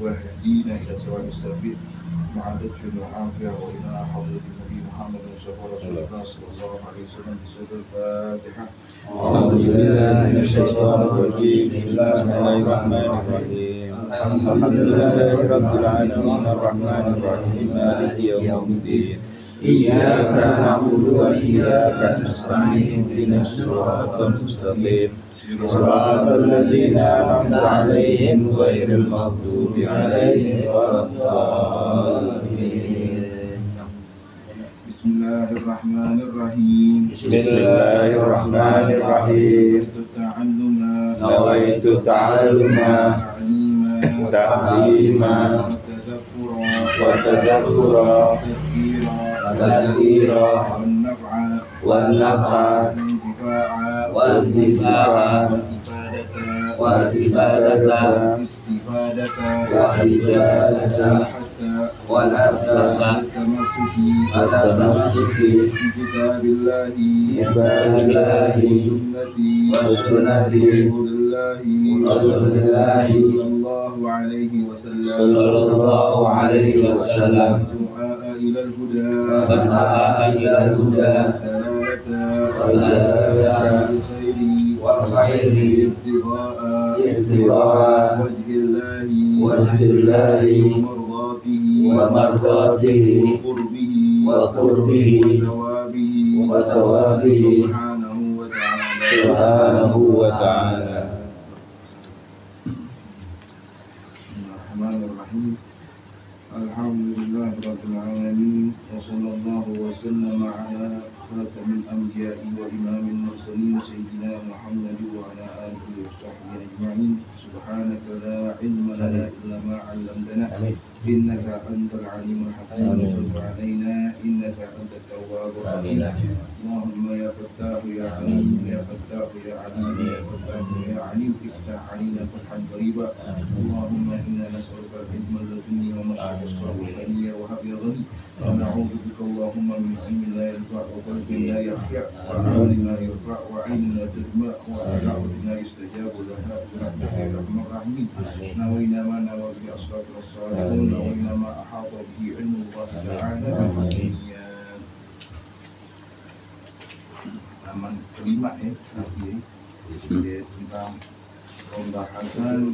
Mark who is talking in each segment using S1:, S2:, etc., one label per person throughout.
S1: واهدينا إلى صراط السبيل مع لطف وعافية وإلى حضرة النبي محمد رسول الله صلى الله عليه وسلم بسورة الفاتحة.
S2: أعوذ بالله من الشيطان الرجيم. بسم الله الرحمن الرحيم. الحمد لله رب العالمين الرحمن الرحيم مالك يوم الدين. إياك نعبد وإياك نستعين اهدنا الصراط المستقيم صراط الذين أنعمت عليهم غير المغضوب عليهم ولا الضالين.
S1: بسم الله الرحمن الرحيم.
S2: بسم الله الرحمن الرحيم. نويت تعلما تعليما وتذكرا وتذكيرا والنفع والانتفاع والإفادة والإجادة والأثاث والتمسك
S1: بكتاب الله
S2: والسنة رسول الله صلى الله عليه وسلم والدعاء إلى الهدى والدلالة والخير ابتغاء وجه الله ومرضاته وقربه وثوابه سبحانه وتعالى.
S1: Bismillahirrahmanirrahim. Alhamdulillahirabbil alamin wa sallallahu wa sallama ala khatamil anbiya'i wa imamil mursalin sayyidina Muhammad wa ala alihi wa sahbihi ajma'in. Subhanaka la ilma lana illa ma 'allamtana innaka antal alimul hakim. Tub 'alaina innaka antat tawwabur rahim. Allahumma ya fattah ya alim ya fattah ya alim ya fattah ya alim iftah 'alaina fathan qariba. Allahumma inna nas'aluka al-ilma ladunni wa mas'alaka as-salihiyya wa hab ya ghani. Wa na'udzu bika Allahumma min ilmin la yanfa' wa qalbin la yakhya' wa 'amalin la yarfa' wa 'aynin la tadma' wa da'watin la yustajabu laha bi rahmatika ya arhamar rahimin. Nawayna ma nawa bi ashabi as-salihin nawayna ma ahata bihi 'ilmu Allah ta'ala aman kelima tentang pembahasan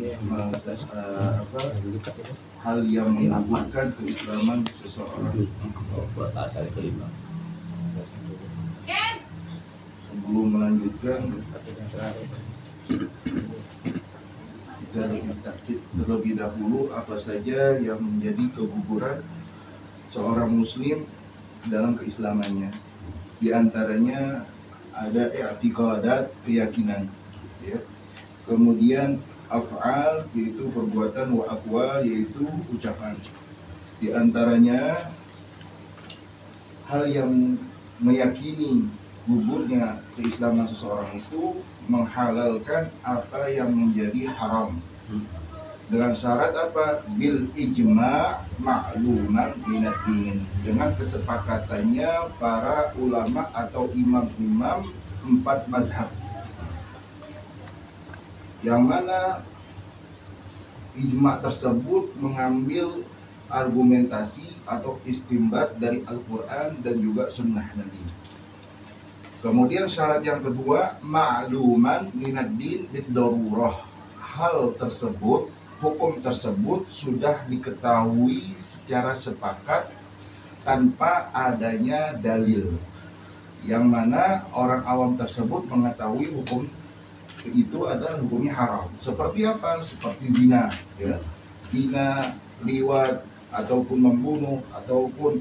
S1: hal yang menggugurkan keislaman seseorang. Sebelum melanjutkan, kita terlebih dahulu apa saja yang menjadi keguguran seorang muslim dalam keislamannya. Di antaranya ada i'tiqadat, keyakinan, ya. Kemudian af'al, yaitu perbuatan, wa aqwal, yaitu ucapan. Di antaranya hal yang meyakini gugurnya keislaman seseorang itu menghalalkan apa yang menjadi haram. Dengan syarat apa? Bil ijma' ma'luman minaddin. Dengan kesepakatannya para ulama atau imam-imam 4 mazhab. Yang mana ijma' tersebut mengambil argumentasi atau istimbat dari Al-Quran dan juga sunnah Nabi. Kemudian syarat yang kedua, ma'luman minaddin bid-darurah. Hal tersebut, hukum tersebut sudah diketahui secara sepakat tanpa adanya dalil, yang mana orang awam tersebut mengetahui hukum itu adalah hukumnya haram. Seperti apa? Seperti zina, ya. Zina, liwat, ataupun membunuh, ataupun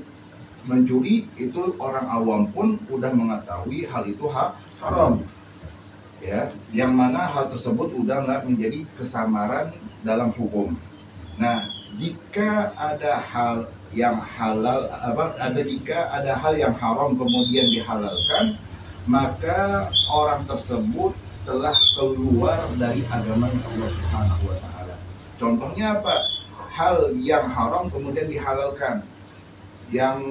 S1: mencuri, itu orang awam pun udah mengetahui hal itu haram, ya. Yang mana hal tersebut udah nggak menjadi kesamaran dalam hukum. Nah, jika ada hal yang halal, jika ada hal yang haram kemudian dihalalkan, maka orang tersebut telah keluar dari agama Allah Subhanahu wa taala. Contohnya apa? hal yang haram kemudian dihalalkan, yang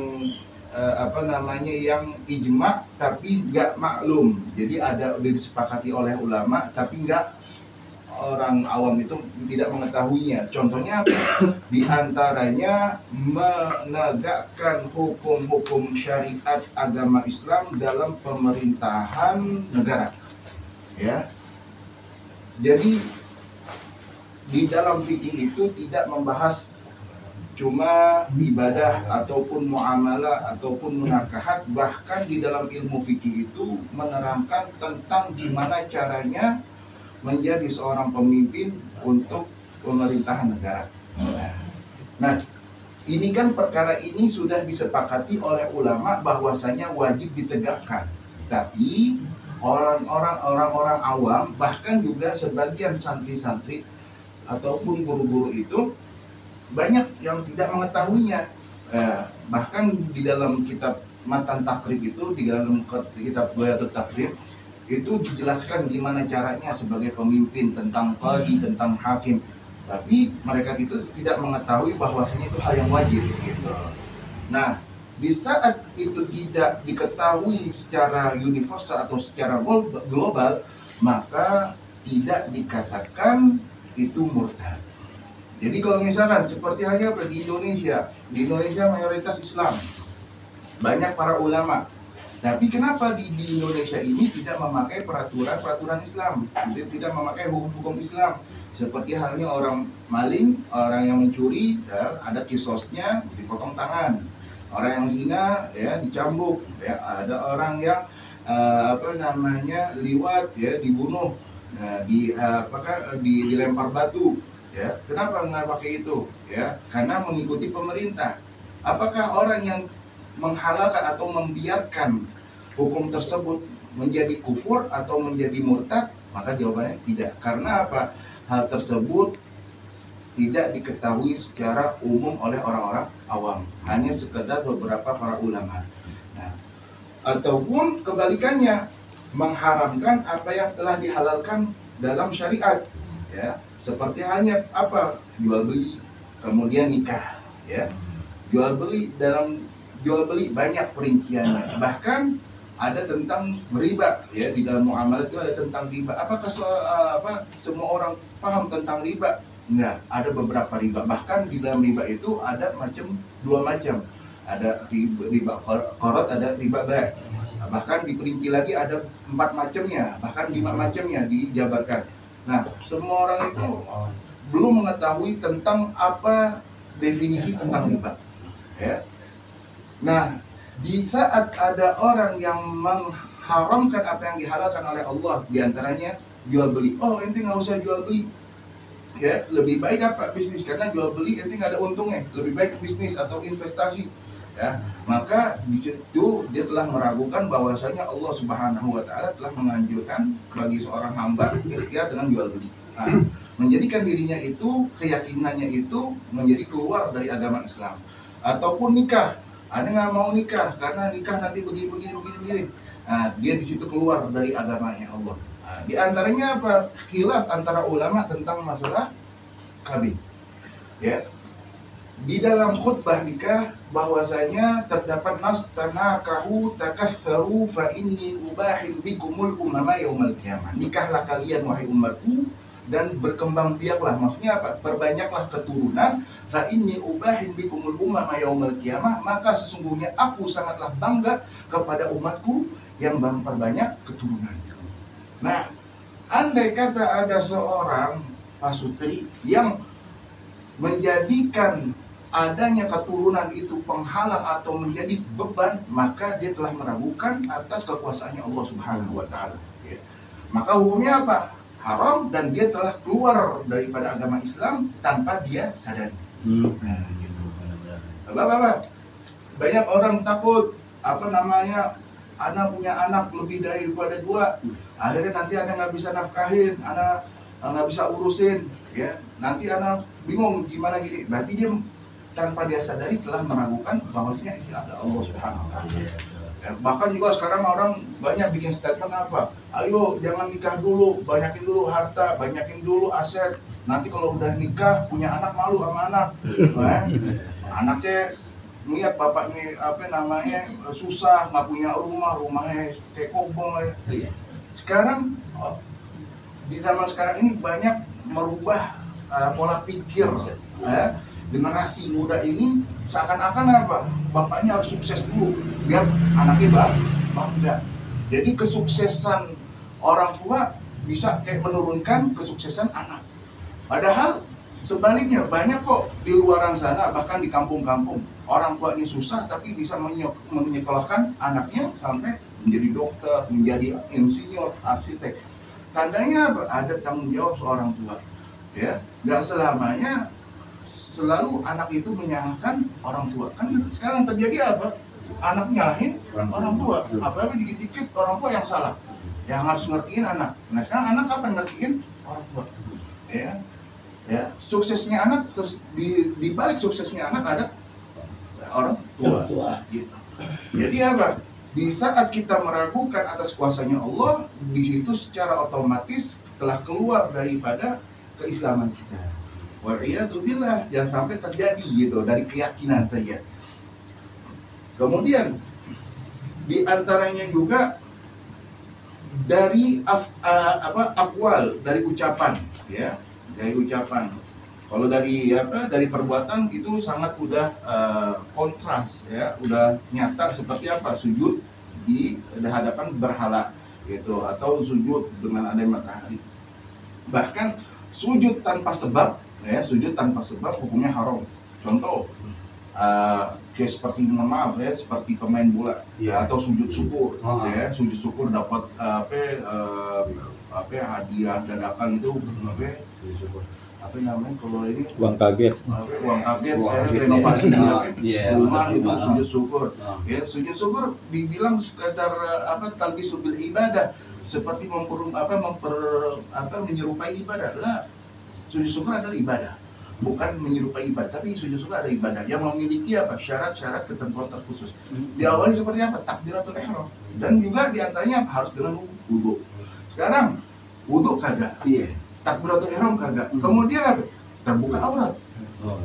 S1: yang ijma tapi nggak maklum. Jadi udah disepakati oleh ulama tapi nggak, orang awam itu tidak mengetahuinya. Contohnya di antaranya menegakkan hukum-hukum syariat agama Islam dalam pemerintahan negara. Ya. Jadi di dalam fikih itu tidak membahas cuma ibadah ataupun muamalah ataupun munakahat, bahkan di dalam ilmu fikih itu menerangkan tentang gimana caranya menjadi seorang pemimpin untuk pemerintahan negara. Nah, ini kan perkara ini sudah disepakati oleh ulama bahwasanya wajib ditegakkan. Tapi orang-orang awam, bahkan juga sebagian santri-santri ataupun guru-guru itu banyak yang tidak mengetahuinya. Bahkan di dalam kitab Matan Takrib itu, di dalam kitab Ghayatul Takrib itu dijelaskan gimana caranya sebagai pemimpin, tentang qadi, tentang hakim. Tapi mereka itu tidak mengetahui bahwasanya itu hal yang wajib gitu. Nah, di saat itu tidak diketahui secara universal atau secara global, maka tidak dikatakan itu murtad. Jadi kalau misalkan seperti halnya di Indonesia mayoritas Islam, banyak para ulama. Tapi kenapa di Indonesia ini tidak memakai peraturan Islam, tidak memakai hukum-hukum Islam? Seperti halnya orang maling, orang yang mencuri, ya, ada kisosnya, dipotong tangan. Orang yang zina, ya, dicambuk. Ya, ada orang yang liwat, ya, dibunuh, nah, dilempar batu. Ya, kenapa nggak pakai itu? Ya, karena mengikuti pemerintah. Apakah orang yang menghalalkan atau membiarkan hukum tersebut menjadi kufur atau menjadi murtad? Maka jawabannya tidak. Karena apa? Hal tersebut tidak diketahui secara umum oleh orang-orang awam, hanya sekedar beberapa para ulama. Nah, ataupun kebalikannya, mengharamkan apa yang telah dihalalkan dalam syariat, ya. Seperti halnya apa? Jual beli, kemudian nikah, ya. Jual beli banyak perinciannya. Bahkan ada tentang riba, ya, di dalam muamalah itu ada tentang riba. Apakah semua orang paham tentang riba? Enggak, ada beberapa riba. Bahkan di dalam riba itu ada dua macam. Ada riba qarad, ada riba bai'. Bahkan diperinci lagi ada 4 macamnya, bahkan 5 macamnya dijabarkan. Nah, semua orang itu belum mengetahui tentang apa definisi tentang riba, ya. Nah, di saat ada orang yang mengharamkan apa yang dihalalkan oleh Allah, diantaranya jual beli. Oh, ente nggak usah jual beli, ya. Lebih baik apa? Bisnis, karena jual beli ente nggak ada untungnya. Lebih baik bisnis atau investasi, ya. Maka di situ dia telah meragukan bahwasanya Allah Subhanahu wa Ta'ala telah menganjurkan bagi seorang hamba ikhtiar dengan jual beli. Nah, menjadikan dirinya itu, keyakinannya itu menjadi keluar dari agama Islam. Ataupun nikah, ada nggak mau nikah karena nikah nanti begini. Nah, dia di situ keluar dari agamanya Allah. Nah, di antaranya apa? Khilaf antara ulama tentang masalah kawin, ya. Di dalam khutbah nikah bahwasanya terdapat nas tanakahu takatsaru fa inni ubahim bikumul umama yaumal qiyamah. Nikahlah kalian wahai umatku dan berkembang biaklah. Maksudnya apa? Perbanyaklah keturunan. Fa inni ubahim bikumul umama yaumal qiyamah. Maka sesungguhnya aku sangatlah bangga kepada umatku yang memperbanyak keturunan. Nah, andai kata ada seorang pasutri yang menjadikan adanya keturunan itu penghalang atau menjadi beban, maka dia telah meragukan atas kekuasaannya Allah Subhanahu wa Ta'ala, ya. Maka hukumnya apa? Haram, dan dia telah keluar daripada agama Islam tanpa dia sadari. Nah, gitu. Bapak-bapak, banyak orang takut anak punya anak lebih daripada 2, akhirnya nanti anak nggak bisa nafkahin, anak nggak bisa urusin, ya. Nanti anak bingung gimana gini. Berarti dia tanpa dia sadari telah meragukan bahwasanya ini ada Allah Subhanahu wa Ta'ala. Ya, bahkan juga sekarang orang banyak bikin statement apa? Ayo jangan nikah dulu, banyakin dulu harta, banyakin dulu aset, nanti kalau udah nikah punya anak malu sama anak. Anaknya lihat bapaknya susah, nggak punya rumahnya kayak kobong. Sekarang di zaman sekarang ini banyak merubah pola pikir. Generasi muda ini seakan-akan bapaknya harus sukses dulu biar anaknya bangga. Jadi kesuksesan orang tua bisa kayak menurunkan kesuksesan anak. Padahal sebaliknya banyak kok di luaran sana, bahkan di kampung-kampung, orang tuanya susah tapi bisa menyekolahkan anaknya sampai menjadi dokter, menjadi insinyur, arsitek. Tandanya apa? Ada tanggung jawab seorang tua. Ya, nggak selamanya selalu anak itu menyalahkan orang tua. Kan sekarang terjadi apa? Anak nyalahin orang tua. Apa-apa dikit-dikit orang tua yang salah. Yang harus ngertiin anak. Nah sekarang anak kapan ngertiin orang tua? Ya, suksesnya anak di balik suksesnya anak ada orang tua. Gitu. Jadi apa? Di saat kita meragukan atas kuasanya Allah, di situ secara otomatis telah keluar daripada keislaman kita. Waliyadzubillah, jangan sampai terjadi gitu dari keyakinan saja. Kemudian di antaranya juga dari akwal, dari ucapan, ya, dari ucapan. Kalau dari perbuatan itu sangat udah kontras, ya, udah nyata seperti apa sujud di hadapan berhala gitu, atau sujud dengan ada matahari. Bahkan sujud tanpa sebab, ya, sujud tanpa sebab hukumnya haram. Contoh kayak seperti seperti pemain bola, ya, atau sujud syukur, ya, sujud syukur dapat hadiah dadakan itu apa namanya kalau ini
S2: uang kaget,
S1: renovasi rumah itu sujud syukur. Ya, sujud syukur dibilang sekadar talbisul bil ibadah, seperti menyerupai ibadah. Lah, sujud syukur adalah ibadah, bukan menyerupai ibadah, tapi sujud syukur adalah ibadah yang memiliki syarat-syarat ketentuan terkhusus. Diawali seperti apa? Takbiratul ihram, dan juga diantaranya harus dengan wudu. Sekarang wudu kagak, takbiratul ihram kagak. Kemudian apa? Terbuka aurat,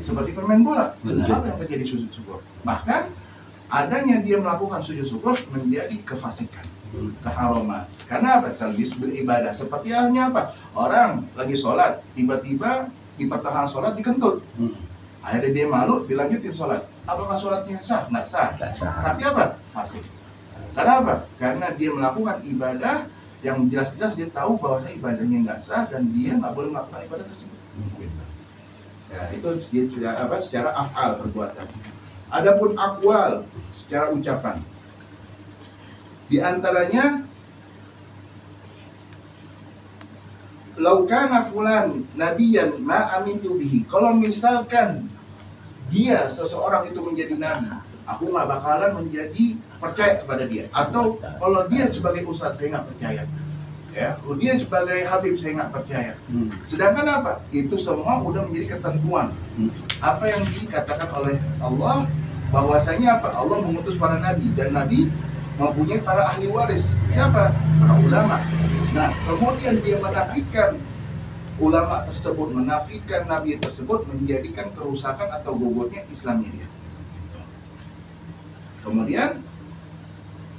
S1: seperti pemain bola. Apa yang terjadi sujud syukur? Bahkan adanya dia melakukan sujud syukur menjadi kefasikan, keharaman. Karena apa? Talbis bil ibadah. Seperti halnya apa? Orang lagi sholat, tiba-tiba di pertengahan sholat dikentut. Akhirnya dia malu, dilanjutin sholat. Apakah sholatnya sah? Nggak sah. Tapi apa? Fasik. Karena apa? Karena dia melakukan ibadah yang jelas-jelas dia tahu bahwa ibadahnya nggak sah dan dia nggak boleh melakukan ibadah tersebut. Ya, itu secara af'al, perbuatan. Adapun akwal, secara ucapan. Di antaranya laukana fulan nabiyan ma amintu bihi. Kalau misalkan dia seseorang itu menjadi nabi, aku nggak bakalan menjadi percaya kepada dia. Atau kalau dia sebagai ustadz saya nggak percaya, ya, kalau dia sebagai habib saya nggak percaya. Sedangkan apa? Itu semua udah menjadi ketentuan. Apa yang dikatakan oleh Allah, bahwasanya apa? Allah mengutus para nabi, dan nabi mempunyai para ahli waris. Siapa? Para ulama. Nah, kemudian dia menafikan ulama tersebut, menafikan nabi tersebut, menjadikan kerusakan atau gugurnya Islamnya dia. Kemudian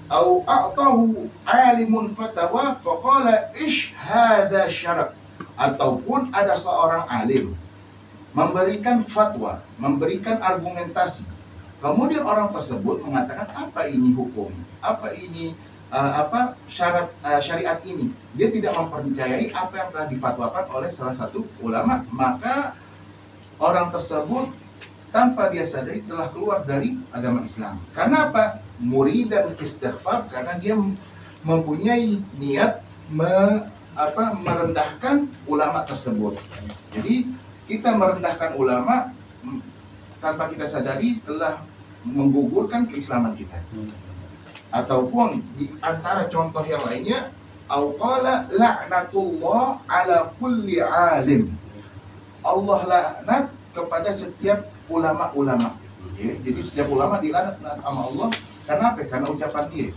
S1: au a'tahu alimun fatawa faqala ish hadha syarak, ataupun ada seorang alim memberikan fatwa, memberikan argumentasi, kemudian orang tersebut mengatakan apa ini hukum, apa ini syarat syariat ini, dia tidak mempercayai apa yang telah difatwakan oleh salah satu ulama, maka orang tersebut tanpa dia sadari telah keluar dari agama Islam. Karena apa? Murid dan istighfar, karena dia mempunyai niat merendahkan ulama tersebut. Jadi kita merendahkan ulama tanpa kita sadari telah menggugurkan keislaman kita. Ataupun di antara contoh yang lainnya, au qala la'natullah ala kulli alim. Allah laknat kepada setiap ulama-ulama. Ya, jadi setiap ulama dilaknat sama Allah karena apa? Karena ucapan dia.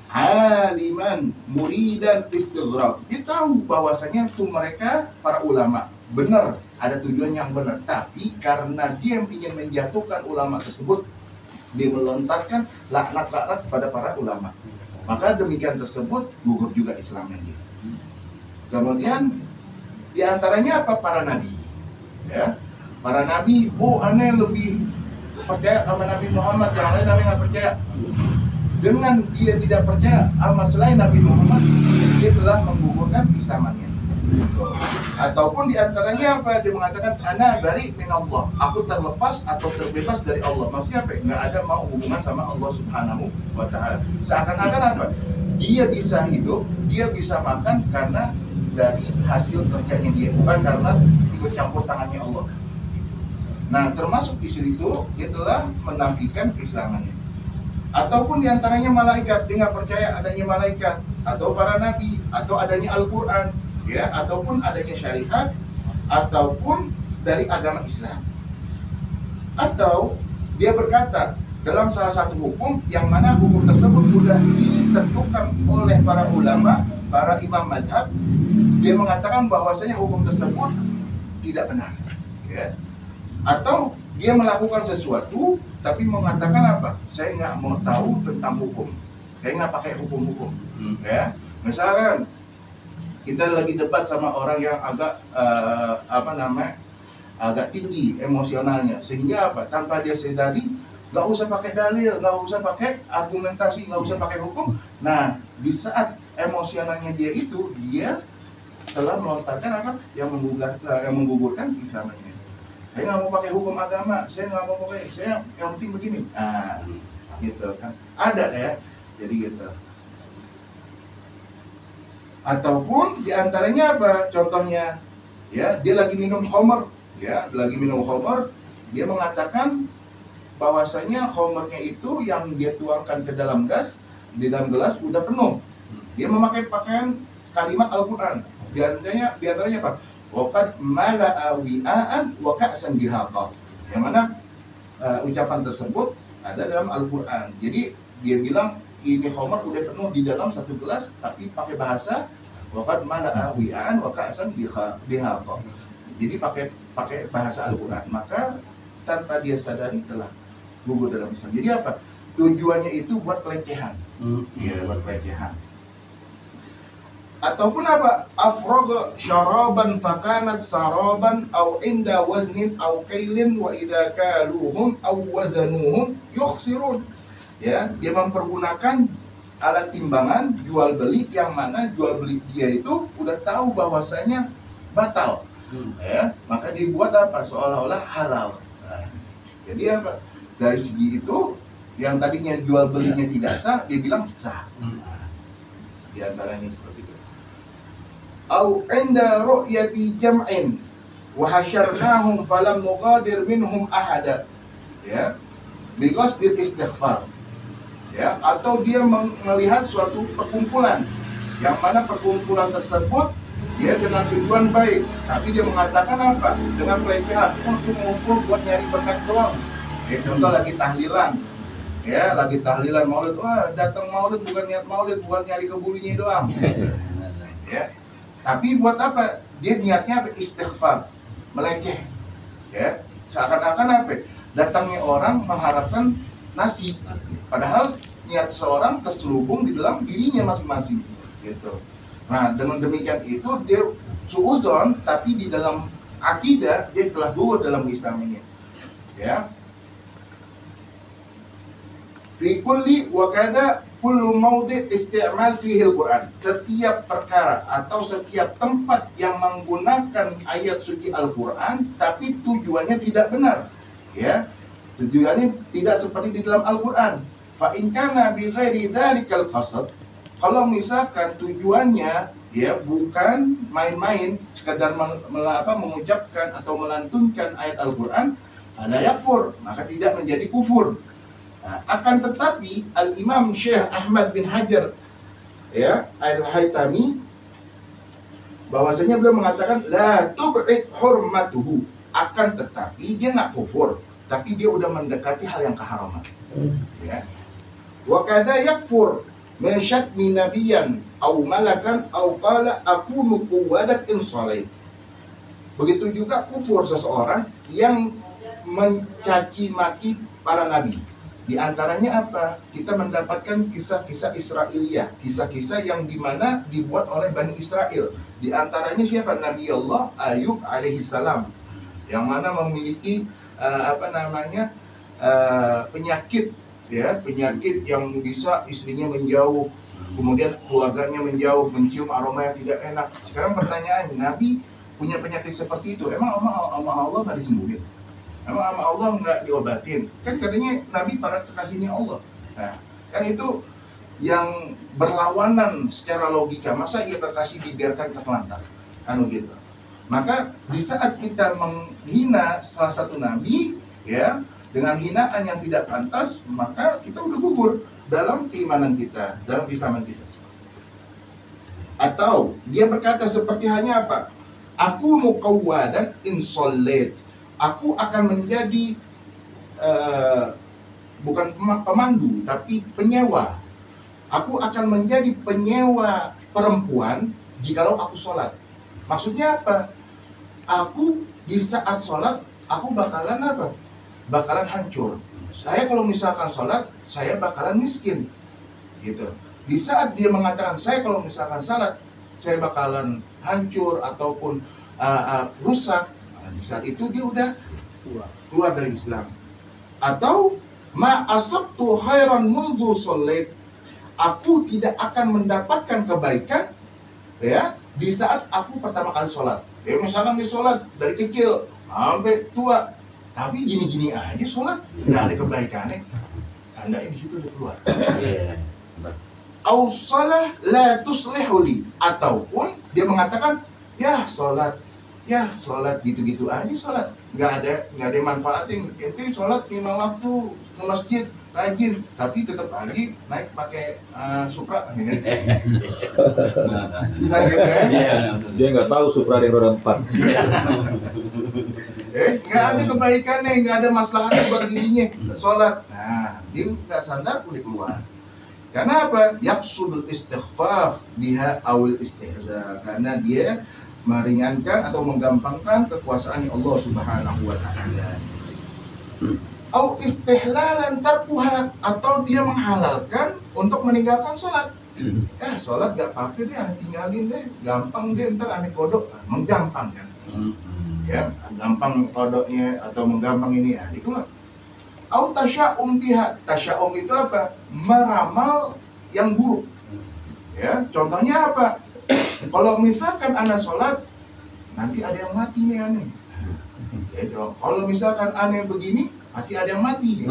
S1: Aliman, muridan, istighraq. Dia tahu bahwasanya itu mereka para ulama benar, ada tujuan yang benar, tapi karena dia ingin menjatuhkan ulama tersebut, dia melontarkan laknat-laknat kepada para ulama, maka demikian tersebut gugur juga Islamnya dia. Kemudian diantaranya apa? Para nabi, ya, para nabi. Aneh lebih percaya sama Nabi Muhammad, yang lain aneh nggak percaya. Dengan dia tidak percaya sama selain Nabi Muhammad, dia telah menggugurkan Islamannya. Ataupun diantaranya apa? Dia mengatakan ana bari min Allah, aku terlepas atau terbebas dari Allah. Maksudnya apa? Nggak ada mau hubungan sama Allah Subhanahu wa Ta'ala. Seakan-akan apa? Dia bisa hidup, dia bisa makan karena dari hasil kerjanya dia, bukan karena ikut campur tangannya Allah. Nah, termasuk di situ dia telah menafikan keislamannya. Ataupun diantaranya malaikat, dia nggak percaya adanya malaikat, atau para nabi, atau adanya Al-Quran, ya, ataupun adanya syariat, ataupun dari agama Islam. Atau dia berkata dalam salah satu hukum yang mana hukum tersebut sudah ditentukan oleh para ulama, para imam madhab, dia mengatakan bahwasanya hukum tersebut tidak benar, ya. Atau dia melakukan sesuatu tapi mengatakan apa? Saya nggak mau tahu tentang hukum, saya nggak pakai hukum-hukum, ya. Misalkan kita lagi debat sama orang yang agak agak tinggi emosionalnya, sehingga apa? Tanpa dia sadari, nggak usah pakai dalil, nggak usah pakai argumentasi, nggak usah pakai hukum. Nah, di saat emosionalnya dia itu, dia telah melontarkan apa? Yang menggugurkan Islamannya. Saya nggak mau pakai hukum agama, saya nggak mau pakai, saya yang penting begini. Nah, gitu kan? Ada ya, jadi gitu. Ataupun diantaranya apa? Contohnya, ya, dia lagi minum khamr, ya, lagi minum khamr, dia mengatakan bahwasanya khamrnya itu yang dia tuangkan ke dalam gas, di dalam gelas udah penuh. Dia memakai pakaian kalimat Al-Quran. Diantaranya apa? Waqad mala'a wi'aan wa ka'san bihaqa. Yang mana ucapan tersebut ada dalam Al-Quran. Jadi dia bilang ini khamr udah penuh di dalam satu gelas, tapi pakai bahasa waqad mala'a wi'aan wa ka'san bihaqa. Jadi pakai bahasa Al-Quran. Maka tanpa dia sadari telah gugur dalam Islam. Jadi apa? Tujuannya itu buat pelecehan. Ya, buat pelecehan. Ataupun apa? Afraga syaraban fakanat saraban au inda waznin au kailin wa idza kaluhum au wazanuhum yukhsirun. Ya, dia mempergunakan alat timbangan jual beli yang mana jual beli dia itu udah tahu bahwasanya batal. Ya, maka dibuat apa? Seolah-olah halal. Nah, jadi apa? Dari segi itu yang tadinya jual belinya tidak sah, dia bilang sah. Nah, di antaranya seperti itu. Au inda ru'yati jam'in wa hasyarnahum falam nuqadir minhum ahada. Ya, because dia istighfar. Ya, atau dia melihat suatu perkumpulan yang mana perkumpulan tersebut dia dengan tujuan baik, tapi dia mengatakan apa? Dengan pelecehan, untuk mengumpul buat nyari berkat doang. Ya, contoh lagi tahlilan, ya, lagi tahlilan maulid, wah datang maulid bukan niat maulid, bukan nyari kebulinya doang. Ya, tapi buat apa? Dia niatnya apa? Istighfar, meleceh. Ya, seakan-akan apa? Datangnya orang mengharapkan nasi, padahal niat seorang terselubung di dalam dirinya masing-masing, gitu. Nah, dengan demikian itu dia suuzon, tapi di dalam akidah dia telah gugur dalam Islaminya. Ya. Fi kulli wa kada kullu mawdi' isti'mal fihi al-Quran. Setiap perkara atau setiap tempat yang menggunakan ayat suci Al-Quran tapi tujuannya tidak benar, ya. Tujuannya tidak seperti di dalam Al-Quran. Fa in kana bi ghairi dzalikal qasd, kalau misalkan tujuannya ya bukan main-main sekedar mengucapkan atau melantunkan ayat Al-Quran, fala yakfur, maka tidak menjadi kufur. Nah, akan tetapi Al-Imam Syekh Ahmad bin Hajar, ya, Al-Haytami, bahwasanya beliau mengatakan la tub'id hurmatuhu, akan tetapi dia nggak kufur, tapi dia udah mendekati hal yang keharaman. Ya. Wa kadza yakfur min syatmi nabiyyan aw malakan aw qala akunu quwwadat in salait. Begitu juga kufur seseorang yang mencaci maki para nabi. Di antaranya apa? Kita mendapatkan kisah-kisah Israiliyah, kisah-kisah yang dimana dibuat oleh Bani Israel. Di antaranya siapa? Nabi Allah Ayub alaihissalam, yang mana memiliki penyakit, ya, penyakit yang bisa istrinya menjauh, kemudian keluarganya menjauh, mencium aroma yang tidak enak. Sekarang pertanyaannya, Nabi punya penyakit seperti itu, emang sama Allah nggak disembuhin? Emang sama Allah nggak diobatin? Kan katanya Nabi para kekasihnya Allah. Nah, kan itu yang berlawanan secara logika. Masa ia kekasih dibiarkan terlantar? Anu gitu. Maka di saat kita menghina salah satu nabi, ya, dengan hinaan yang tidak pantas, maka kita udah gugur dalam keimanan kita, dalam keislaman kita. Atau dia berkata seperti hanya apa? Aku muqawwadan insolate. Aku akan menjadi bukan pemandu, tapi penyewa. Aku akan menjadi penyewa perempuan jikalau aku sholat. Maksudnya apa? Aku di saat sholat, aku bakalan apa? Bakalan hancur. Saya kalau misalkan sholat, saya bakalan miskin. Gitu. Di saat dia mengatakan, saya kalau misalkan sholat, saya bakalan hancur ataupun rusak. Di saat itu dia udah keluar dari Islam. Atau ma asabtu khairan mundzu sholait, aku tidak akan mendapatkan kebaikan, ya, di saat aku pertama kali sholat. Ya, misalkan di sholat dari kecil sampai tua, tapi gini-gini aja sholat, nggak ada kebaikannya. Tandanya di situ udah keluar. Au shalah la tuslihu li, ataupun dia mengatakan, ya sholat gitu-gitu aja sholat, nggak ada manfaatnya. Ente sholat 5 waktu ke masjid rajin, tapi tetap lagi naik pakai Supra. Gitu ya.
S2: Dia nggak tahu Supra yang roda 4.
S1: Nggak ada kebaikannya, nggak ada maslahatnya buat dirinya sholat. Nah, dia nggak sadar udah keluar. Karena apa? Yaqsudul istighfaf biha awil istihza, karena dia meringankan atau menggampangkan kekuasaan Allah Subhanahu wa taala. Au istihlalan tarkuha, atau dia menghalalkan untuk meninggalkan sholat. Ya, sholat gak apa-apa deh, aneh tinggalin deh, gampang deh, ntar aneh kodok. Menggampang kan? Ya, gampang kodoknya atau menggampang ini, ya, dikeluar. Au tasya'um biha, tasya'um itu apa? Meramal yang buruk. Ya, contohnya apa? Kalau misalkan anak sholat, nanti ada yang mati nih aneh. Ya, kalau misalkan aneh begini, pasti ada yang mati.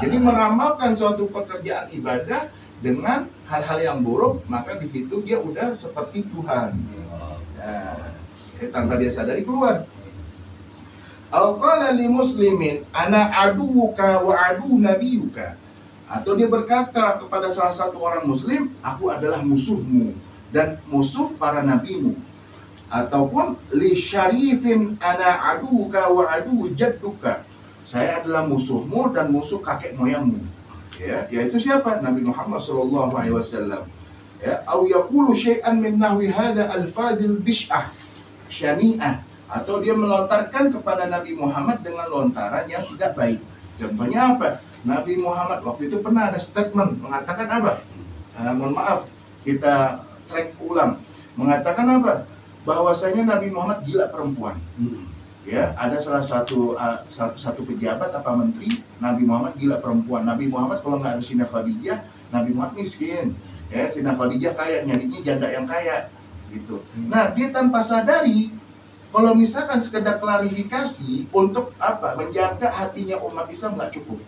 S1: Jadi meramalkan suatu pekerjaan ibadah dengan hal-hal yang buruk, maka di situ dia udah seperti Tuhan. Nah, tanpa dia sadari keluar. Al-qala li muslimin ana aduwuka wa adu nabiyuka. Atau dia berkata kepada salah satu orang muslim, aku adalah musuhmu dan musuh para nabimu. Ataupun li syarifin ana aduka wa adu jadduka, saya adalah musuhmu dan musuh kakek moyangmu. Ya, yaitu siapa? Nabi Muhammad sallallahu alaihi wasallam. Ya, au yaqulu syai'an min nahwi hadza al-fadil bish'ah syani'ah, atau dia melontarkan kepada Nabi Muhammad dengan lontaran yang tidak baik. Contohnya apa? Nabi Muhammad waktu itu pernah ada statement mengatakan apa? Mohon maaf, kita track ulang, mengatakan apa? Bahwasanya Nabi Muhammad gila perempuan. Ya, ada salah satu pejabat apa menteri, Nabi Muhammad gila perempuan. Nabi Muhammad kalau nggak ada Sina Khadijah, Nabi Muhammad miskin. Ya, Sina Khadijah kaya, nyarinya janda yang kaya, gitu. Nah, dia tanpa sadari, kalau misalkan sekedar klarifikasi untuk apa? Menjaga hatinya umat Islam nggak cukup.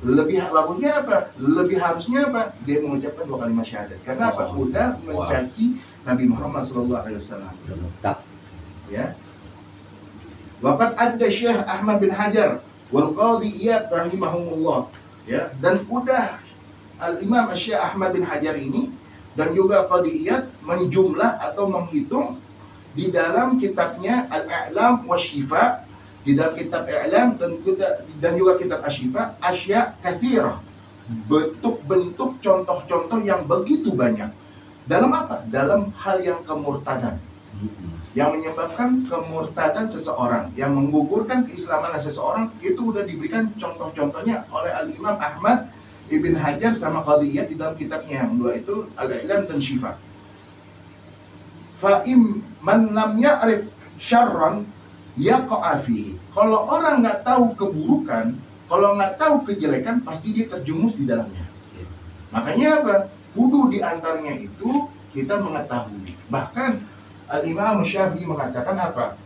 S1: Lebih bagusnya apa? Lebih harusnya apa? Dia mengucapkan 2 kalimat syahadat. Karena apa? Udah mencaci Nabi Muhammad SAW. Ya. Waqad ada Syekh Ahmad bin Hajar wal Qadhi Iyad rahimahumullah. Ya, dan udah Al-Imam Syekh Ahmad bin Hajar ini dan juga Qadhi Iyad menjumlah atau menghitung di dalam kitabnya Al-A'lam wa Syifa, di dalam kitab I'lam dan juga kitab Asy-Syifa, asya katsirah, bentuk-bentuk contoh-contoh yang begitu banyak. Dalam apa? Dalam hal yang kemurtadan. yang menyebabkan kemurtadan seseorang, yang menggugurkan keislaman seseorang, itu udah diberikan contoh-contohnya oleh Al-Imam Ahmad Ibn Hajar sama Qadiyat di dalam kitabnya yang dua itu Al-Ilam dan Syifa. Fa'im man lam ya'rif syarran yaqa'a fihi. Kalau orang nggak tahu keburukan, kalau nggak tahu kejelekan, pasti dia terjumus di dalamnya. Makanya apa? Kudu di antaranya itu kita mengetahui. Bahkan Al-Imam Syafi'i mengatakan apa?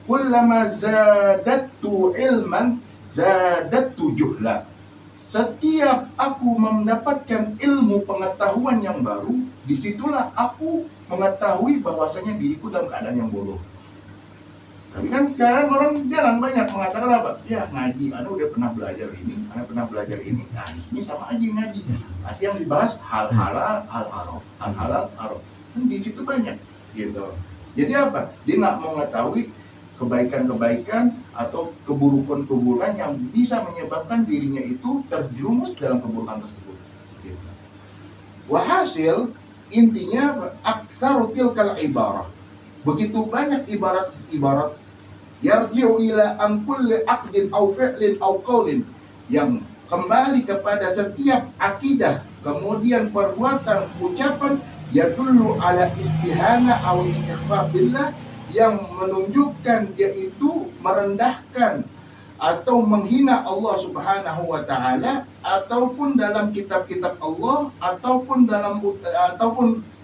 S1: Kullama zadattu ilman zadattu juhla. Setiap aku mendapatkan ilmu pengetahuan yang baru, disitulah aku mengetahui bahwasanya diriku dalam keadaan yang bodoh. Tapi kan sekarang orang jarang banyak mengatakan apa? Ya ngaji, Anda udah pernah belajar ini, Anda pernah belajar ini. Nah di sini sama aja ngaji. Masih yang dibahas hal halal, hal haram, hal halal, haram. Kan di situ banyak, gitu. Jadi apa? Dia nggak mau mengetahui kebaikan-kebaikan atau keburukan-keburukan yang bisa menyebabkan dirinya itu terjerumus dalam keburukan tersebut. Gitu. Wahasil intinya aktsaru tilkal ibarah. Begitu banyak ibarat-ibarat yarji'u ila an kulli aqdin aw fi'lin aw qawlin, yang kembali kepada setiap akidah, kemudian perbuatan, ucapan, yadullu ala istihana aw istighfar billah, yang menunjukkan dia itu merendahkan atau menghina Allah Subhanahu wa taala, ataupun dalam kitab-kitab Allah, ataupun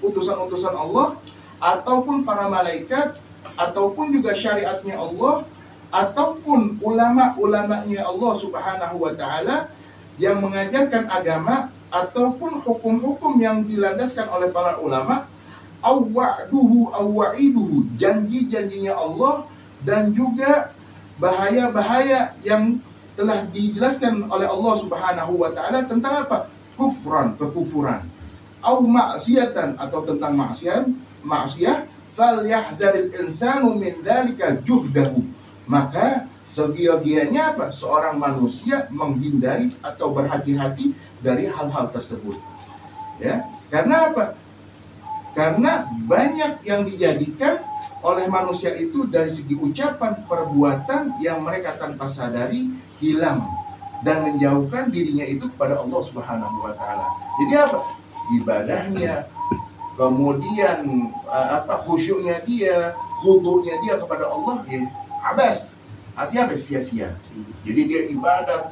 S1: utusan-utusan Allah, ataupun para malaikat, ataupun juga syariatnya Allah, ataupun ulama-ulamanya Allah Subhanahu wa taala yang mengajarkan agama, ataupun hukum-hukum yang dilandaskan oleh para ulama, awwa'iduhu, janji-janjinya Allah, dan juga bahaya-bahaya yang telah dijelaskan oleh Allah Subhanahu wa taala tentang apa? Kufran, kekufuran, au maksiatan, atau tentang maksiat, falyahdharil insanu min dzalika juhdahu. Maka segiat-giatnya apa? Seorang manusia menghindari atau berhati-hati dari hal-hal tersebut. Ya, karena apa? Karena banyak yang dijadikan oleh manusia itu dari segi ucapan, perbuatan yang mereka tanpa sadari hilang dan menjauhkan dirinya itu kepada Allah Subhanahu wa taala. Jadi apa? Ibadahnya, kemudian khusyuknya dia, khudunya dia kepada Allah, ya abas, artinya sia-sia. Jadi dia ibadah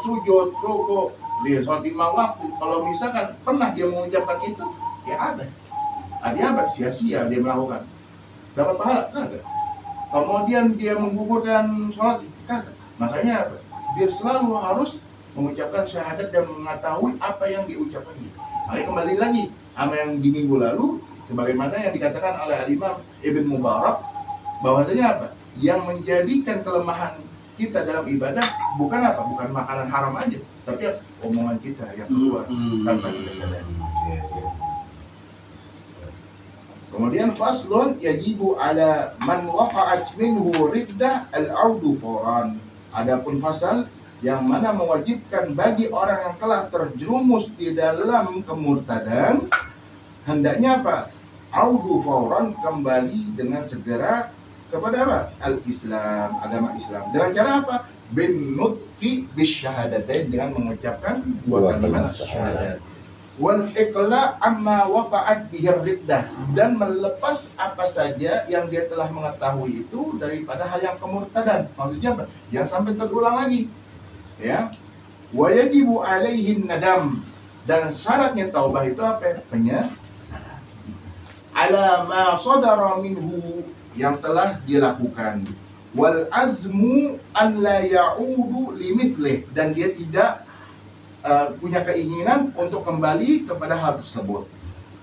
S1: sujud, rukuk, dia sholat 5 waktu. Kalau misalkan pernah dia mengucapkan itu, ya abas, artinya sia-sia dia melakukan. Dapat pahala kagak? Kemudian dia menggugurkan sholat kagak? Makanya apa? Dia selalu harus mengucapkan syahadat dan mengetahui apa yang diucapkan. Maka kembali lagi sama yang di minggu lalu, sebagaimana yang dikatakan oleh Al-Imam Ibn Mubarak, bahwasanya apa? Yang menjadikan kelemahan kita dalam ibadah bukan apa? Bukan makanan haram aja, tapi omongan kita yang keluar tanpa kita sadari. Kemudian faslun yajibu ala man waqa'at minhu riddah al-audu fawran. Adapun fasal yang mana mewajibkan bagi orang yang telah terjerumus di dalam kemurtadan, hendaknya apa? Audu fawran, kembali dengan segera kepada apa? Al-Islam, agama Islam. Dengan cara apa? Bin nutqi bisyahadatain, dengan mengucapkan dua kalimat syahadat. Wal iqla amma waqa'at bihir riddah, dan melepas apa saja yang dia telah mengetahui itu daripada hal yang kemurtadan. Maksudnya apa? Jangan sampai terulang lagi. Ya, wa yajibu alaihin nadam, dan syaratnya taubah itu apa? Penyesalan ala ma sadara minhu, yang telah dilakukan, wal azmu an la ya'udu limithlih, dan dia tidak punya keinginan untuk kembali kepada hal tersebut.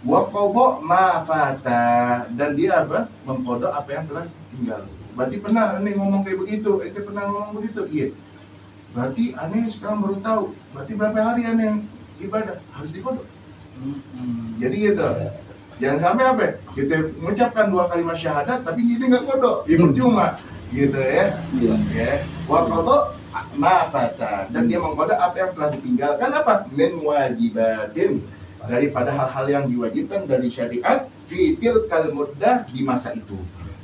S1: Wa qadha ma fata, dan dia apa? Mengqadha apa yang telah tinggal. Berarti pernah aneh ngomong kayak begitu, ente pernah ngomong begitu? Iya. Berarti aneh sekarang baru tahu. Berarti berapa hari aneh ibadah harus dikodok. Jadi gitu. Jangan sampai apa? Kita mengucapkan 2 kalimat syahadat tapi kita nggak kodok. Ya percuma. Gitu ya. Ya. Wa qadha ma fata, dan dia mengkodok apa yang telah ditinggalkan, apa? Min wajibatin, daripada hal-hal yang diwajibkan dari syariat fitil kal muddah di masa itu.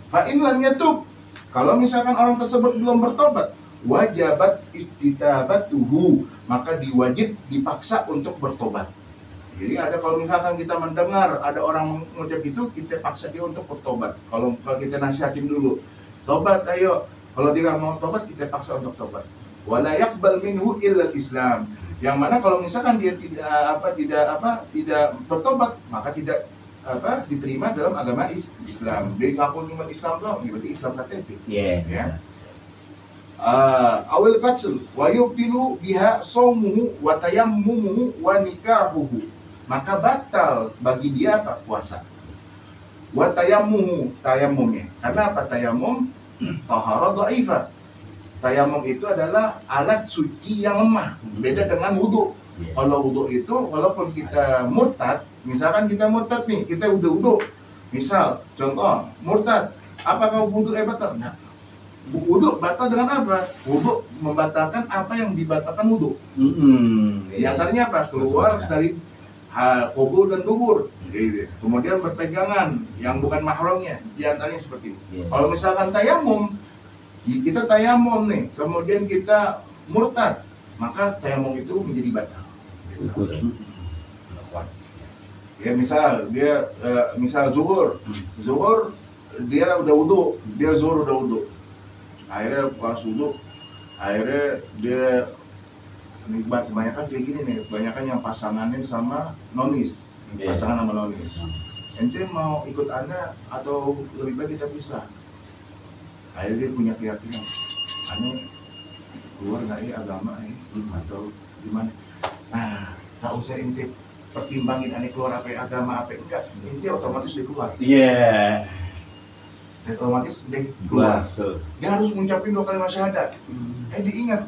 S1: Fa in lam yatub, kalau misalkan orang tersebut belum bertobat, wajabat istitabatuhu, maka dipaksa untuk bertobat. Jadi ada, kalau misalkan kita mendengar ada orang mengucap itu, kita paksa dia untuk bertobat. Kalau kita nasihatin dulu, tobat ayo. Kalau dia nggak mau tobat, kita paksa untuk tobat. Wala yaqbal minhu illa Islam. Yang mana kalau misalkan dia tidak bertobat, maka tidak diterima dalam agama Islam. Dia ngaku cuma Islam doang, berarti Islam KTP. Ya. Awal qatl wa yubtilu biha shaumuhu wa tayammumuhu wa nikahuhu. Maka batal bagi dia apa? Puasa. Wa tayammuhu, tayammumnya. Karena apa tayammum? Taharah dhaifah. Tayamum itu adalah alat suci yang lemah, beda dengan wudhu. Kalau wudhu itu, walaupun kita murtad, misalkan kita murtad nih, kita udah wudhu. Misal, contoh, murtad, apakah wudhu batal? Nah, wudhu batal dengan apa? Wudhu membatalkan apa yang dibatalkan wudhu. Di antaranya apa? Keluar dari kubur dan dubur. Gitu. Kemudian berpegangan yang bukan mahramnya, di antaranya seperti itu. Kalau misalkan tayamum, kita tayamum nih, kemudian kita murtad, maka tayamum itu menjadi batal. Ya misal dia misal zuhur dia udah wudu, dia zuhur udah wudu, akhirnya pas wudu, akhirnya dia nikmat. Kebanyakan kayak gini nih, kebanyakan yang pasangannya sama nonis, pasangan sama nonis. Ente mau ikut Anda atau lebih baik kita pisah? Akhirnya dia punya keyakinan, aneh keluar nggak ya agama ya, atau gimana? Nah, tak usah ente pertimbangin aneh keluar apa agama apa enggak, ente otomatis dia keluar. Otomatis dia keluar. Dia harus mengucapin 2 kalimat syahadat. Diingat,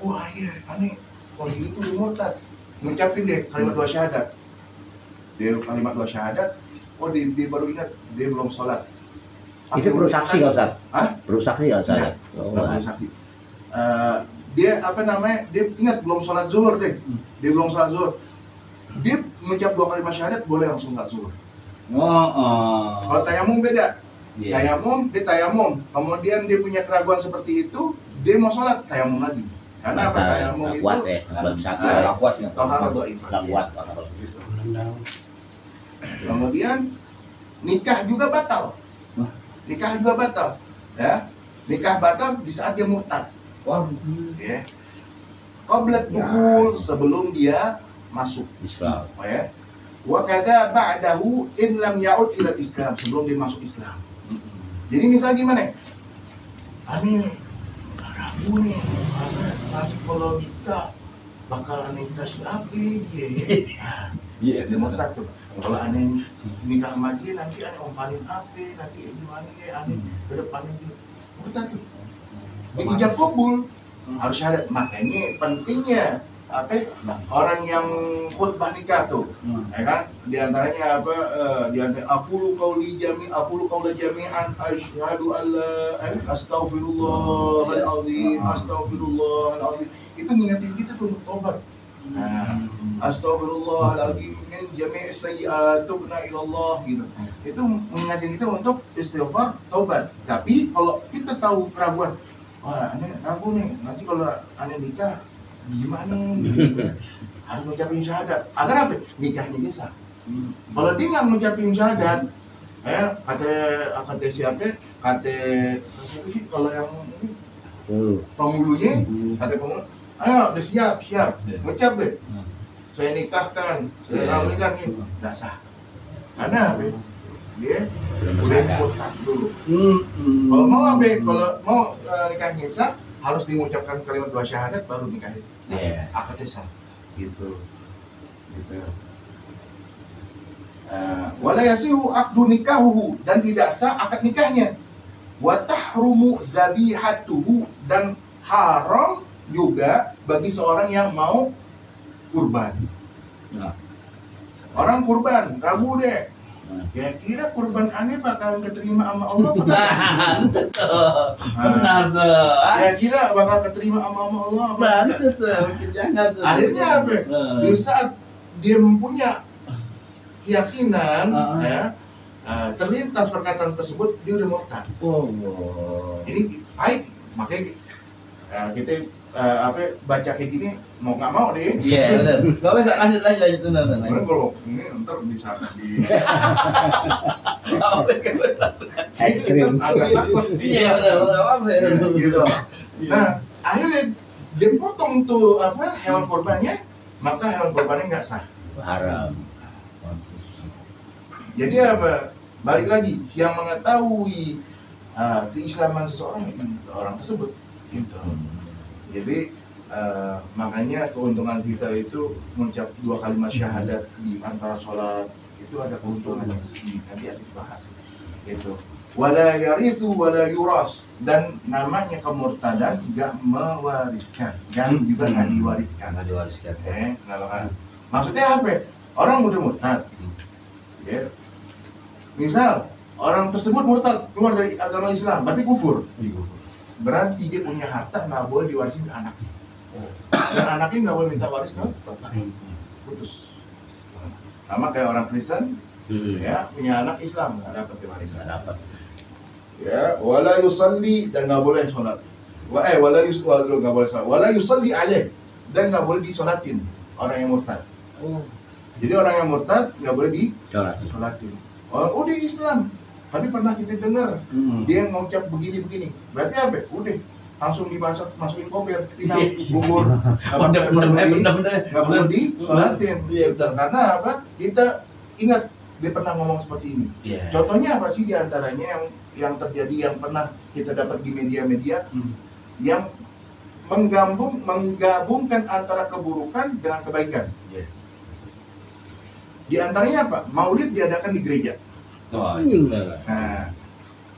S1: wah iya aneh, kalau gitu dia murtad. Mengucapin deh kalimat 2 syahadat. Dia kalimat 2 syahadat, dia baru ingat dia belum sholat.
S3: Itu perlu saksi nggak Ustaz? Perlu saksi nggak Ustaz?
S1: Nggak perlu saksi. Dia dia ingat belum sholat zuhur deh. Dia belum sholat zuhur. Dia mengucap 2 kalimat syahadat, boleh langsung nggak zuhur. Kalau tayamum beda. Tayamum, dia tayamum. Kemudian dia punya keraguan seperti itu, dia mau sholat, tayamum lagi. Karena apa? Tayamum itu taharah dhaifah. Kemudian nikah juga batal. Nikah juga batal, ya. Nikah batal di saat dia murtad. Ya. Qabla dukhul, sebelum dia masuk
S3: Islam.
S1: Ya. Wa kadza ba'dahu in lam ya'ud ila Islam, sebelum dia masuk Islam. Jadi misal gimana? Ani ragu nih, nanti kalau nikah bakal nikah siapa dia? Dia murtad tuh. Kalau aneh nikah sama dia, nanti aneh ompanin apa, nanti gimana ya, aneh ke depannya dia murtad tuh. Di ijab kabul harus syahadat. Makanya pentingnya orang yang khutbah nikah tuh, ya kan? Di antaranya di antara aqulu qaula jami'an asyhadu alla astaghfirullahalazim. Itu ngingetin kita tuh untuk tobat. Astaghfirullahaladzim min jami' sayyi'at tubna ilallah gitu. Itu mengingatkan kita untuk istighfar, tobat. Tapi kalau kita tahu keraguan, wah aneh ragu nih, nanti kalau aneh nikah gimana gitu. Harus mengucapin syahadat. Agar apa? Nikahnya dia sah. Kalau dia nggak mengucapin syahadat, kata siapa? Kata sih kalau yang ini pemulunya, kata pemulu, ayo udah siap, ngucap deh. Saya nikahkan, saya rawatkan nih, nggak sah. Karena dia udah murtad dulu. Kalau mau kalau mau nikahnya sah, harus diucapkan kalimat 2 syahadat baru nikahnya. Akadnya sah, gitu. Wala yasihu aqdu nikahuhu, dan tidak sah akad nikahnya. Wa tahrumu dzabihatuhu, dan haram juga bagi seorang yang mau kurban. Orang kurban, ragu deh. Kira-kira kurban aneh bakal keterima sama Allah?
S3: Benar tuh.
S1: Kira-kira bakal keterima sama Allah?
S3: Bantu tuh, jangan tuh.
S1: Akhirnya apa? Di saat dia punya keyakinan ya, terlintas perkataan tersebut, dia udah murtad. Ini baik, makanya kita baca kayak gini mau nggak mau deh.
S4: Iya benar. Gak usah lanjut benar.
S1: Karena kalau ini ntar bisa di
S3: Es krim.
S1: agak sakit.
S4: Iya benar apa ya?
S1: Gitu. Nah akhirnya dia potong tuh hewan kurbannya, maka hewan kurbannya nggak sah.
S3: Haram.
S1: Jadi apa? Balik lagi, yang mengetahui keislaman seseorang itu orang tersebut. Gitu. Jadi makanya keuntungan kita itu mengucap 2 kalimat syahadat di antara sholat itu ada keuntungan yang tersendiri, nanti akan dibahas. Gitu. Wala yarithu wala yuras, dan namanya kemurtadan nggak mewariskan, dan juga nggak diwariskan. Nggak bakal. Maksudnya apa? Orang udah murtad. Ya. Misal orang tersebut murtad keluar dari agama Islam, berarti kufur. Berarti dia punya harta nggak boleh diwarisin ke anaknya, dan anaknya nggak boleh minta waris ke bapaknya, putus. Sama kayak orang Kristen, ya punya anak Islam nggak dapat warisan. Ya, wala yusalli, dan nggak boleh sholat. Wala nggak boleh sholat. Wala yusalli alaih, dan nggak boleh disolatin orang yang murtad. Jadi orang yang murtad nggak boleh disolatin. Orang udah Islam, tapi pernah kita dengar dia ngucap begini-begini, berarti apa? Udah langsung masukin koper, bubur, nggak perlu disolatin. Karena apa? Kita ingat dia pernah ngomong seperti ini. Contohnya apa sih diantaranya yang terjadi, yang pernah kita dapat di media-media, yang menggabungkan antara keburukan dengan kebaikan. Di antaranya apa? Maulid diadakan di gereja. Nah,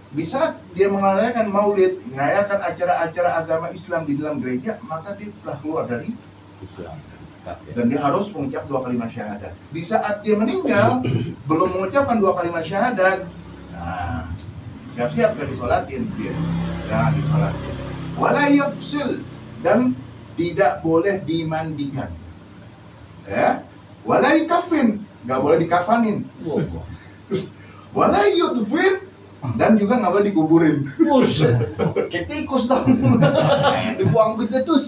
S1: bisa dia mengadakan maulid, mengadakan acara-acara agama Islam di dalam gereja, maka dia telah keluar dari Islam. Dan dia harus mengucap 2 kalimat syahadat. Di saat dia meninggal, belum mengucapkan 2 kalimat syahadat, nah, siap-siap gak disolatin dia. Nah, disolatin. Wala yabsil, dan tidak boleh dimandikan. Ya, wala yakafin, nggak boleh dikafanin. Wala yudfin, dan juga nggak boleh dikuburin.
S4: Kayak tikus dong.
S1: Dibuang begitu tuh,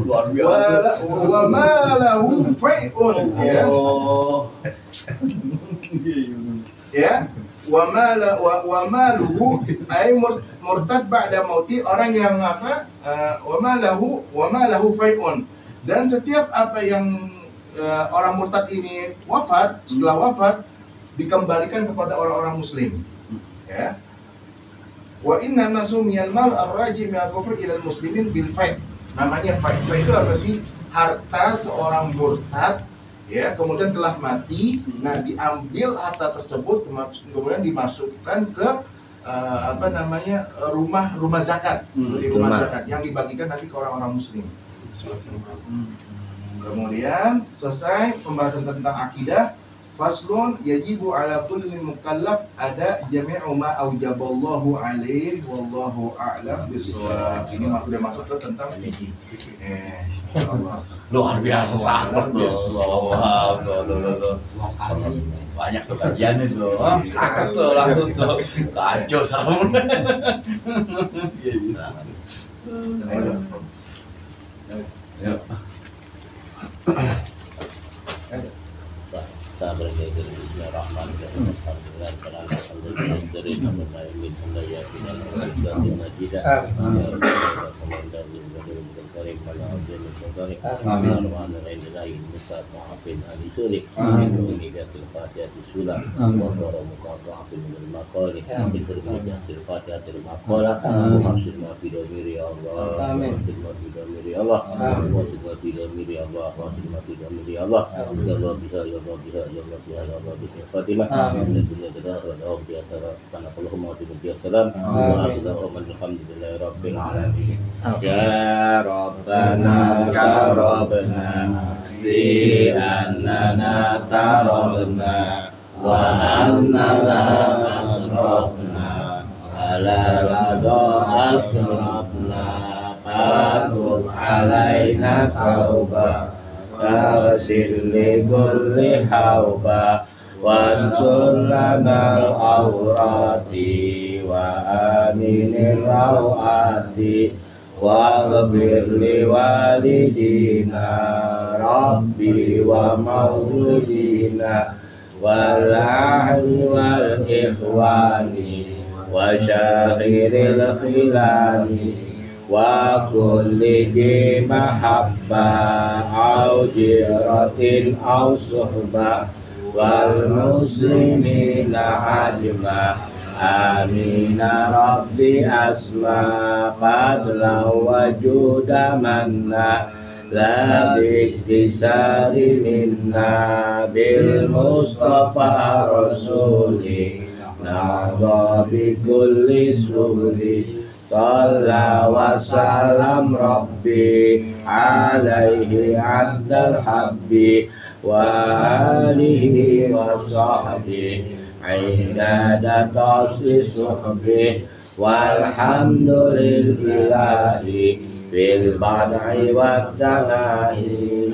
S1: luar biasa. Wa ma lahu fai'un, ya. Ya, wa maluhu ay murtad ba'da mauti, orang yang wa malahu fai'un, dan setiap apa yang orang murtad ini wafat, setelah wafat dikembalikan kepada orang-orang muslim. Ya. Wa inna masumiyal mal ar-raji min al-kufr ila al-muslimin bil fai'. Namanya fai'. Fai' itu apa sih? Harta seorang murtad, ya, kemudian telah mati. Nah, diambil harta tersebut kemudian dimasukkan ke rumah zakat, seperti rumah zakat yang dibagikan nanti ke orang-orang muslim. Kemudian selesai pembahasan tentang akidah. Faslun yajibu ala kulli mukallaf ada jami'u ma aujaballahu alaihi wallahu a'lam bissawab. Ini udah masuk ke tentang fikih. Insyaallah.
S4: Luar biasa sangat loh. Banyak tuh kajiannya tuh. Sangat tuh langsung tuh. Kacau sama.
S1: Ayo. Fatimah dan dunia kita Allah biasa karena Allah mau dimuji salam wa alhamdulillahi rabbil alamin. Ya Rabbana karabna fi annana tarabna wa annana asrafna ala radha asrafna fatub alaina sauba tasil li kulli hauba
S5: واستر لنا العورات وآمن الروعات واغفر لوالدينا ربي ومولدينا والأهل والإخوان وشاغر الخلان وكل ذي محبة أو جيرة أو صحبة والمسلمين عجمة آمين ربي أسماء قدرا وجود منا لا باكتسار منا بالمصطفى رسولي نرضى بكل سبل صلى وسلم ربي عليه عبد الحب وآله وصحبه عداد تصل صحبه والحمد لله في البدع والتناهي.